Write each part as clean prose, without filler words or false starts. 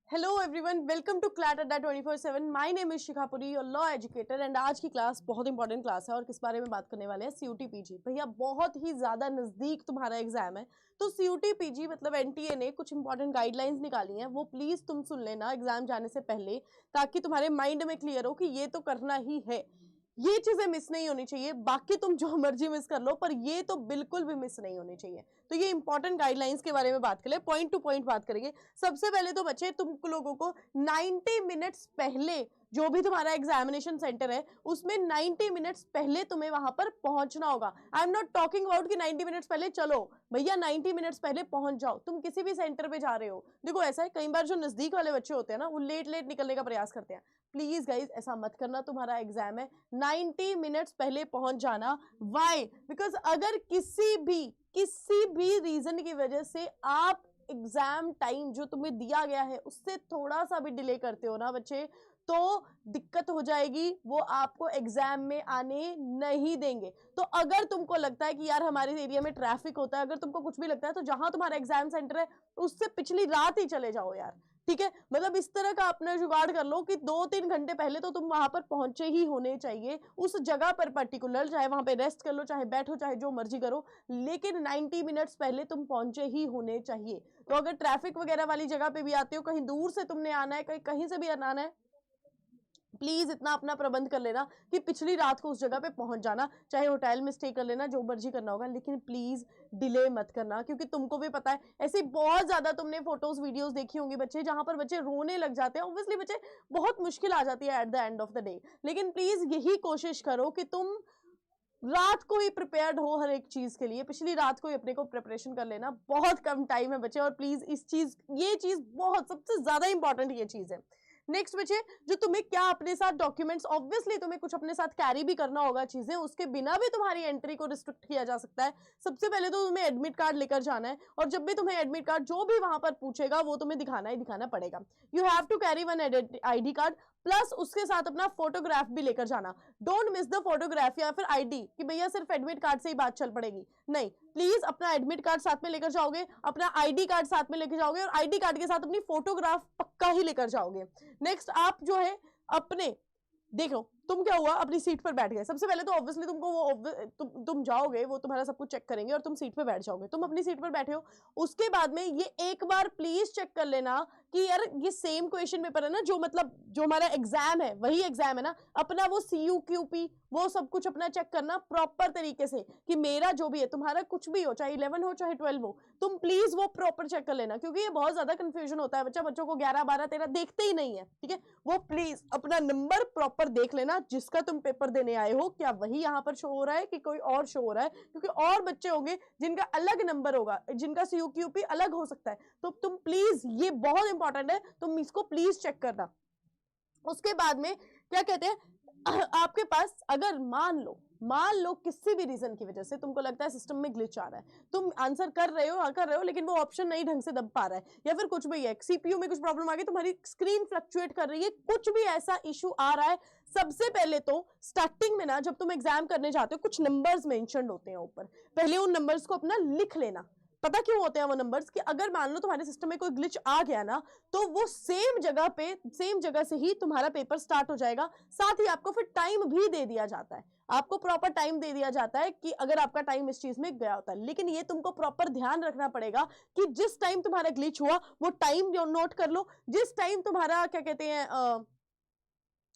Hello everyone, welcome to CLAT अड्डा 24/7। My name is शिखापुरी, your law educator. And आज की class बहुत important class है और किस बारे में बात करने वाले हैं? CUT PG. भैया बहुत ही ज्यादा नजदीक तुम्हारा एग्जाम है, तो सीयूटी पीजी मतलब एनटीए ने कुछ इंपॉर्टेंट गाइडलाइंस निकाली हैं, वो प्लीज तुम सुन लेना एग्जाम जाने से पहले, ताकि तुम्हारे माइंड में क्लियर हो कि ये तो करना ही है। ये चीजें मिस नहीं होनी चाहिए, बाकी तुम जो मर्जी मिस कर लो, पर ये तो बिल्कुल भी मिस नहीं होनी चाहिए। तो ये इंपॉर्टेंट गाइडलाइंस के बारे में बात करें, पॉइंट टू पॉइंट बात करेंगे। सबसे पहले तो बच्चे, तुम लोगों को 90 मिनट्स पहले, जो भी तुम्हारा एग्जामिनेशन सेंटर है उसमें 90 मिनट्स पहले तुम्हें वहां पर पहुंचना होगा। I am not talking about कि 90 मिनट्स पहले चलो, भैया 90 मिनट्स पहले पहुंच जाओ। तुम किसी भी सेंटर पे जा रहे हो, देखो ऐसा है, कई बार जो नजदीक वाले बच्चे होते हैं ना, वो लेट लेट निकलने का प्रयास करते हैं। प्लीज गाइज ऐसा मत करना, तुम्हारा एग्जाम है, 90 मिनट्स पहले पहुंच जाना। वाई? बिकॉज अगर किसी भी रीजन की वजह से आप एग्जाम टाइम जो तुम्हें दिया गया है उससे थोड़ा सा भी डिले करते हो ना बच्चे, तो दिक्कत हो जाएगी, वो आपको एग्जाम में आने नहीं देंगे। तो अगर तुमको लगता है कि यार हमारे एरिया में ट्रैफिक होता है, अगर तुमको कुछ भी लगता है, तो जहां तुम्हारा एग्जाम सेंटर है उससे पिछली रात ही चले जाओ यार। ठीक है, मतलब इस तरह का अपना जुगाड़ कर लो कि 2-3 घंटे पहले तो तुम वहां पर पहुंचे ही होने चाहिए उस जगह पर पर्टिकुलर, चाहे वहां पे रेस्ट कर लो, चाहे बैठो, चाहे जो मर्जी करो, लेकिन 90 मिनट्स पहले तुम पहुंचे ही होने चाहिए। तो अगर ट्रैफिक वगैरह वाली जगह पे भी आते हो, कहीं दूर से तुमने आना है, कहीं से भी आना है, प्लीज इतना अपना प्रबंध कर लेना कि पिछली रात को उस जगह पे पहुंच जाना, चाहे होटल में स्टे कर लेना, जो मर्जी करना होगा, लेकिन प्लीज डिले मत करना। क्योंकि तुमको भी पता है, ऐसी बहुत ज्यादा तुमने फोटोज वीडियोस देखी होंगी बच्चे, जहां पर बच्चे रोने लग जाते हैं। ऑब्वियसली बच्चे, बहुत मुश्किल आ जाती है at the end of the day, लेकिन प्लीज यही कोशिश करो कि तुम रात को ही प्रिपेयर्ड हो हर एक चीज के लिए। पिछली रात को ही अपने को प्रिपरेशन कर लेना, बहुत कम टाइम है बच्चे, और प्लीज ये चीज बहुत सबसे ज्यादा इंपॉर्टेंट ये चीज है। नेक्स्ट बच्चे, जो तुम्हें क्या अपने साथ डॉक्यूमेंट्स, ऑब्वियसली तुम्हें कुछ अपने साथ कैरी भी करना होगा चीजें, उसके बिना भी तुम्हारी एंट्री को रिस्ट्रिक्ट किया जा सकता है। सबसे पहले तो तुम्हें एडमिट कार्ड लेकर जाना है, और जब भी तुम्हें एडमिट कार्ड जो भी वहां पर पूछेगा वो तुम्हें दिखाना ही दिखाना पड़ेगा। You have to carry one ID card, plus उसके साथ अपना फोटोग्राफ भी लेकर जाना। डोंट मिस द फोटोग्राफ या फिर आईडी कि भैया सिर्फ एडमिट कार्ड से ही बात चल पड़ेगी, नहीं। प्लीज अपना एडमिट कार्ड साथ में लेकर जाओगे, अपना आईडी कार्ड साथ में लेकर जाओगे, और आईडी कार्ड के साथ अपनी फोटोग्राफ पक्का ही लेकर जाओगे। नेक्स्ट, आप जो है अपने, देखो तुम क्या हुआ, अपनी सीट पर बैठ गए। सबसे पहले तो ऑब्वियसली तुमको वो तुम जाओगे, वो तुम्हारा सब कुछ चेक करेंगे और तुम सीट पर बैठ जाओगे। तुम अपनी सीट पर बैठे हो, उसके बाद में ये एक बार प्लीज चेक कर लेना कि यार ये सेम क्वेश्चन पेपर है ना, जो मतलब जो हमारा एग्जाम है वही एग्जाम है ना, अपना वो CUQP वो सब कुछ अपना चेक करना प्रॉपर तरीके से, कि मेरा जो भी है, तुम्हारा कुछ भी हो, चाहे 11 हो चाहे 12 हो, तुम प्लीज वो प्रॉपर चेक कर लेना। क्योंकि ये बहुत ज्यादा कंफ्यूजन होता है, बच्चों को 11, 12, 13 देखते ही नहीं है। ठीक है, वो प्लीज अपना नंबर प्रॉपर देख लेना, जिसका तुम पेपर देने आए हो, क्या वही यहाँ पर शो हो रहा है कि कोई और शो हो रहा है, क्योंकि और बच्चे होंगे जिनका अलग नंबर होगा, जिनका CUQP अलग हो सकता है। तो तुम प्लीज, ये बहुत इंपॉर्टेंट है, तुम इसको प्लीज चेक करना। उसके बाद में क्या कहते हैं, आपके पास अगर मान लो किसी भी रीजन की वजह से तुमको लगता है सिस्टम में ग्लिच आ रहा है, तुम आंसर कर रहे हो लेकिन वो ऑप्शन नहीं ढंग से दब पा रहा है, या फिर कुछ भी है, सीपीयू में कुछ प्रॉब्लम आ गई, तुम्हारी स्क्रीन फ्लक्चुएट कर रही है, कुछ भी ऐसा इशू आ रहा है, सबसे पहले तो स्टार्टिंग में ना, जब तुम एग्जाम करने जाते हो, कुछ नंबर्स मेंशन होते हैं ऊपर, पहले उन नंबर्स को अपना लिख लेना। पता क्यों होते हैं वो नंबर्स? कि अगर मान लो तुम्हारे सिस्टम में कोई ग्लिच आ गया ना, तो वो सेम जगह से ही तुम्हारा पेपर स्टार्ट हो जाएगा। साथ ही आपको फिर टाइम भी दे दिया जाता है, आपको प्रॉपर टाइम दे दिया जाता है कि अगर आपका टाइम इस चीज में गया होता है। लेकिन ये तुमको प्रॉपर ध्यान रखना पड़ेगा कि जिस टाइम तुम्हारा ग्लिच हुआ वो टाइम नोट कर लो, जिस टाइम तुम्हारा क्या कहते हैं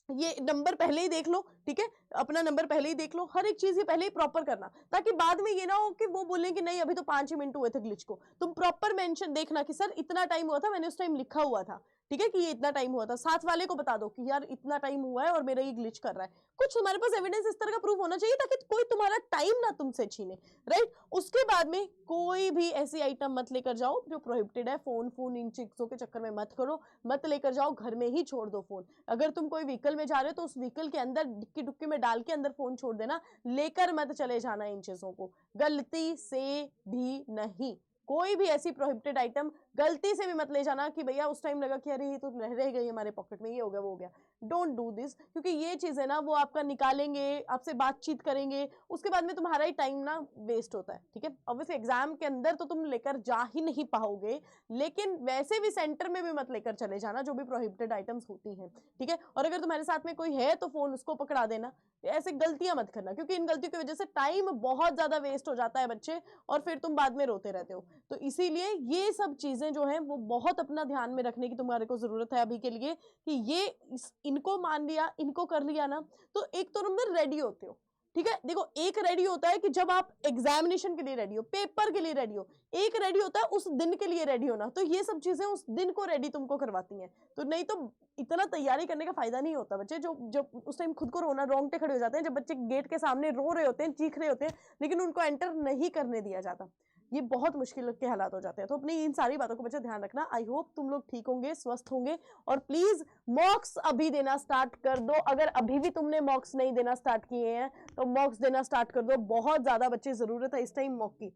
ये नंबर पहले ही देख लो। ठीक है, अपना नंबर पहले ही देख लो, हर एक चीज ये पहले ही प्रॉपर करना, ताकि बाद में ये ना हो कि वो बोले कि नहीं अभी तो 5 ही मिनट हुए थे ग्लिच को। तुम प्रॉपर मेंशन देखना कि सर इतना टाइम हुआ था, मैंने उस टाइम लिखा हुआ था, ठीक है, कि ये इतना टाइम हुआ था। साथ वाले को बता दो कि यार इतना टाइम हुआ है और मेरा ये ग्लिच कर रहा है। कुछ तुम्हारे पास एविडेंस इस तरह का प्रूफ होना चाहिए ताकि कोई तुम्हारा टाइम ना तुमसे छीने, राइट। उसके बाद में कोई भी ऐसी आइटम मत लेकर जाओ जो प्रोहिबिटेड है। फोन इन चीजों के चक्कर में मत करो, मत लेकर जाओ, घर में ही छोड़ दो फोन। अगर तुम कोई व्हीकल में जा रहे हो तो उस व्हीकल के अंदर डिक्की डुक्की में डाल के अंदर फोन छोड़ देना, लेकर मत चले जाना इन चीजों को, गलती से भी नहीं। कोई भी ऐसी प्रोहिबिटेड आइटम गलती से भी मत ले जाना कि भैया उस टाइम लगा कि अरे ये तो रह गई हमारे पॉकेट में, ये हो गया वो हो गया। डोंट डू दिस, क्योंकि ये चीजें ना वो आपका निकालेंगे, आपसे बातचीत करेंगे, उसके बाद में तुम्हारा ही टाइम ना वेस्ट होता है। ठीक है, ऑब्वियसली एग्जाम के अंदर तो तुम लेकर जा ही नहीं पाओगे, लेकिन वैसे भी सेंटर में भी मत लेकर चले जाना जो भी प्रोहिबिटेड आइटम्स होती हैं। ठीक है, और अगर तुम्हारे साथ में कोई है तो फोन उसको पकड़ा देना। ऐसे गलतियां मत करना, क्योंकि इन गलतियों की वजह से टाइम बहुत ज्यादा वेस्ट हो जाता है बच्चे, और फिर तुम बाद में रोते रहते हो। तो इसीलिए ये सब चीजें जो हैं वो बहुत अपना ध्यान में रखने की तुम्हारे को जरूरत है अभी के लिए, कि ये इनको मान लिया, इनको कर लिया ना, तो एक तो तुम रेडी होते हो। ठीक है, देखो एक रेडी होता है कि जब आप एग्जामिनेशन के लिए रेडी हो, पेपर के लिए रेडी हो, एक रेडी होता है उस दिन के लिए रेडी होना। तो ये सब चीजें उस दिन को रेडी तुमको करवाती हैं। तो नहीं तो इतना तैयारी करने का फायदा नहीं होता। बच्चे जो जब उस टाइम खुद को रोना, रोंगटे खड़े हो जाते हैं जब बच्चे गेट के सामने रो रहे होते हैं, चीख रहे होते हैं, लेकिन उनको एंटर नहीं करने दिया जाता। ये बहुत मुश्किल के हालात हो जाते हैं। तो अपनी इन सारी बातों को बच्चे ध्यान रखना। आई होप तुम लोग ठीक होंगे, स्वस्थ होंगे, और प्लीज मॉक्स अभी देना स्टार्ट कर दो। अगर अभी भी तुमने मॉक्स नहीं देना स्टार्ट किए हैं तो मॉक्स देना स्टार्ट कर दो। बहुत ज्यादा बच्चे जरूरत है इस टाइम मॉक की।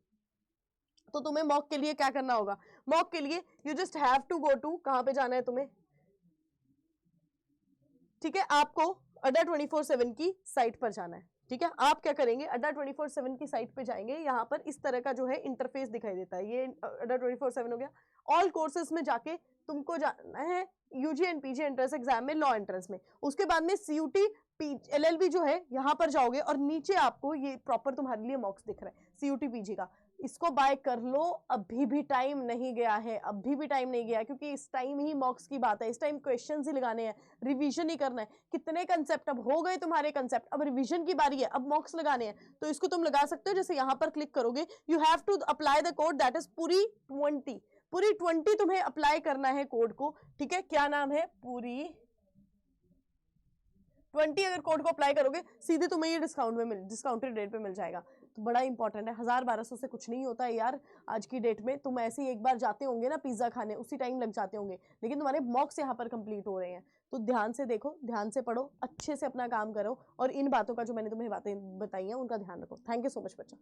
तो तुम्हें मॉक के लिए क्या करना होगा? मॉक के लिए you just have to go to, कहां पे जाना है तुम्हें? ठीक है, आपको अड्डा 24/7 की साइट पर जाना है। ठीक है, आप क्या करेंगे, अड्डा 24/7 की साइट पे जाएंगे। यहाँ पर इस तरह का जो है इंटरफेस दिखाई देता है, ये अड्डा 24/7 हो गया। ऑल कोर्सेज में जाके तुमको जाना है UG and PG entrance exam में, लॉ एंट्रेंस में। उसके बाद में सीयूटी एलएलबी जो है यहाँ पर जाओगे, और नीचे आपको ये प्रॉपर तुम्हारे लिए मॉक्स दिख रहा है सीयूटी पीजी का। इसको बाय कर लो, अभी भी टाइम नहीं गया है, अभी भी टाइम नहीं गया है, क्योंकि इस टाइम ही मॉक्स की बात है। इस टाइम क्वेश्चंस ही लगाने हैं, रिवीजन ही करना है। कितने कंसेप्ट अब हो गए तुम्हारे कंसेप्ट, अब रिवीजन की बारी है, अब मॉक्स लगाने हैं। तो इसको तुम लगा सकते हो, जैसे यहाँ पर क्लिक करोगे, you have to apply the code that is पूरी 20, पूरी 20 तुम्हें अप्लाई करना है कोड को। ठीक है, क्या नाम है? पूरी 20 अगर कोड को अप्लाई करोगे सीधे तुम्हें ये डिस्काउंटेड रेट पे मिल जाएगा। तो बड़ा इंपॉर्टेंट है, 1000-1200 से कुछ नहीं होता है यार आज की डेट में। तुम ऐसे ही एक बार जाते होंगे ना पिज्जा खाने, उसी टाइम लग जाते होंगे, लेकिन तुम्हारे मॉक्स यहाँ पर कंप्लीट हो रहे हैं। तो ध्यान से देखो, ध्यान से पढ़ो, अच्छे से अपना काम करो, और इन बातों का जो मैंने तुम्हें बातें बताई हैं उनका ध्यान रखो। थैंक यू सो मच बच्चा।